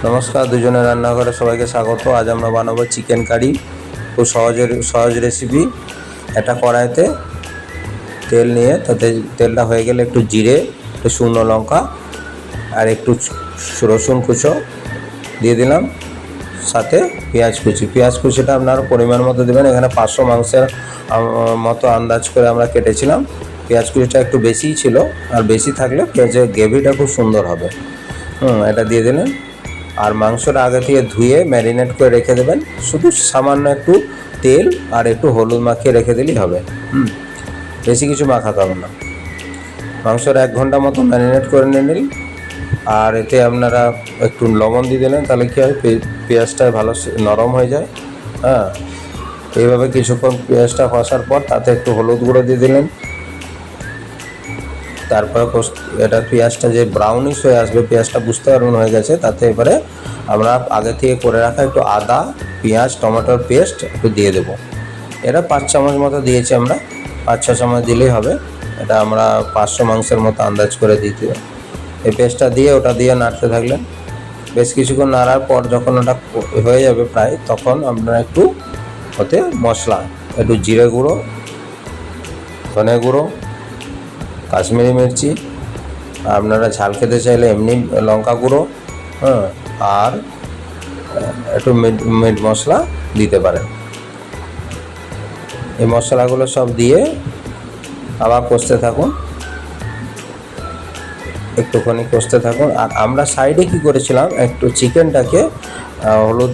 নমস্কার, দুজনের রান্নাঘরে সবাইকে স্বাগত। আজ আমরা বানাবো চিকেন কারি। খুব সহজ রেসিপি। একটা কড়াইতে তেল নিয়ে তাতে তেলটা হয়ে গেলে একটু জিরে, একটু শুকনো লঙ্কা আর একটু রসুন কুচো দিয়ে দিলাম, সাথে পেঁয়াজ কুচিটা আপনারা পরিমাণ মতো দেবেন। এখানে 500 মাংসের মতো আন্দাজ করে আমরা কেটেছিলাম। পেঁয়াজ কুচিটা একটু বেশিই ছিল, আর বেশি থাকলে পেঁয়াজের গ্রেভিটা খুব সুন্দর হবে। এটা দিয়ে দিলেন। আর মাংসটা আগে থেকে ধুয়ে ম্যারিনেট করে রেখে দেবেন। শুধু সামান্য একটু তেল আর একটু হলুদ মাখিয়ে রেখে দিলেই হবে। বেশি কিছু মাখাতে হবে না। মাংসটা 1 ঘন্টা মতো ম্যারিনেট করে নিলেন। আর এতে আপনারা একটু লবণ দিয়ে দিলেন, তাহলে কী হয়, পেঁয়াজটা ভালো নরম হয়ে যায়। এইভাবে কিছুক্ষণ পেঁয়াজটা কষার পর তাতে একটু হলুদ গুঁড়ো দিয়ে দিলেন। তারপরে এটা পেঁয়াজটা যে ব্রাউনিশ হয়ে আসবে, পেঁয়াজটা বুঝতে পারবেন হয়ে গেছে, তাতে এবারে আমরা আগে থেকে করে রাখা একটু আদা, পেঁয়াজ, টমেটোর পেস্ট একটু দিয়ে দেবো। এটা 5 চামচ মতো দিয়েছি আমরা, 5-6 চামচ দিলেই হবে। এটা আমরা 500 মাংসের মতো আন্দাজ করে দিতে। এই পেস্টটা দিয়ে ওটা দিয়ে নাড়তে থাকলেন। বেশ কিছুক্ষণ নাড়ার পর যখন ওটা হয়ে যাবে প্রায়, তখন আপনারা একটু ওতে মশলা, একটু জিরে গুঁড়ো, ধনে গুঁড়ো, কাশ্মীরি মির্চি, আপনারা ঝাল খেতে চাইলে এমনি লঙ্কা গুঁড়ো, আর একটু মিট মশলা দিতে পারেন। এই মশলাগুলো সব দিয়ে আবার কষতে থাকুন, একটুখানি কষতে থাকুন। আর আমরা সাইডে কি করেছিলাম, একটু চিকেনটাকে হলুদ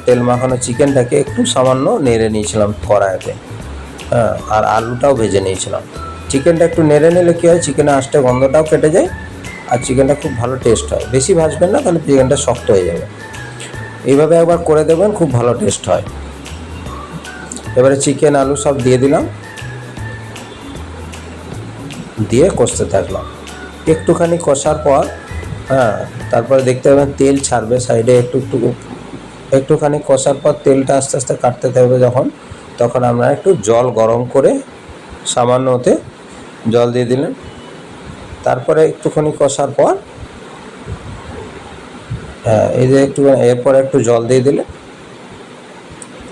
তেল মাখানো চিকেনটাকে একটু সামান্য নেড়ে নিয়েছিলাম কড়াইতে। আর আলুটাও ভেজে নিয়েছিলাম। চিকেনটা একটু নেড়ে নিলে কী হয়, চিকেনের আঁশটা গন্ধটাও কেটে যায়, আর চিকেনটা খুব ভালো টেস্ট হয়। বেশি ভাজবেন না, তাহলে চিকেনটা শক্ত হয়ে যাবে। এইভাবে একবার করে দেবেন, খুব ভালো টেস্ট হয়। এবারে চিকেন আলু সব দিয়ে দিলাম, দিয়ে কষতে থাকলাম। একটুখানি কষার পর তারপরে দেখতে পাবেন তেল ছাড়বে সাইডে, একটুখানি কষার পর তেলটা আস্তে আস্তে কাটতে থাকবে তখন আমরা একটু জল গরম করে সামান্য ওতে জল দিয়ে দিলেন। তারপরে একটুখানি কষার পর এই যে এরপরে একটু জল দিয়ে দিলে,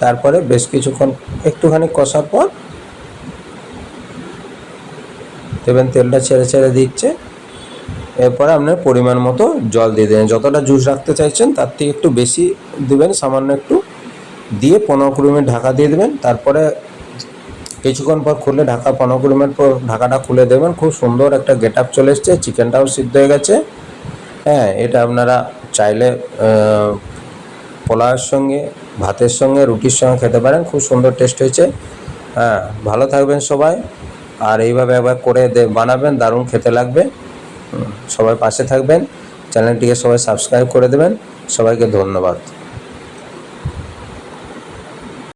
তারপরে বেশ কিছুক্ষণ একটুখানি কষার পর দেখবেন তেলটা ছেড়ে দিচ্ছে। এরপরে আপনার পরিমাণ মতো জল দিয়ে দেবেন। যতটা জুস রাখতে চাইছেন তার থেকে একটু বেশি দেবেন, সামান্য একটু দিয়ে 15-20 মিনিট ঢাকা দিয়ে দেবেন। তারপরে কিছুক্ষণ পর খুলে 15-20 মিনিট পর ঢাকাটা খুলে দেবেন। খুব সুন্দর একটা গেট আপ চলে এসছে, চিকেনটাও সিদ্ধ হয়ে গেছে। এটা আপনারা চাইলে পোলাওয়ের সঙ্গে, ভাতের সঙ্গে, রুটির সঙ্গে খেতে পারেন। খুব সুন্দর টেস্ট হয়েছে। ভালো থাকবেন সবাই, আর এইভাবে একবার করে বানাবেন, দারুণ খেতে লাগবে। সবাই পাশে থাকবেন, চ্যানেলটিকে সবাই সাবস্ক্রাইব করে দেবেন। সবাইকে ধন্যবাদ।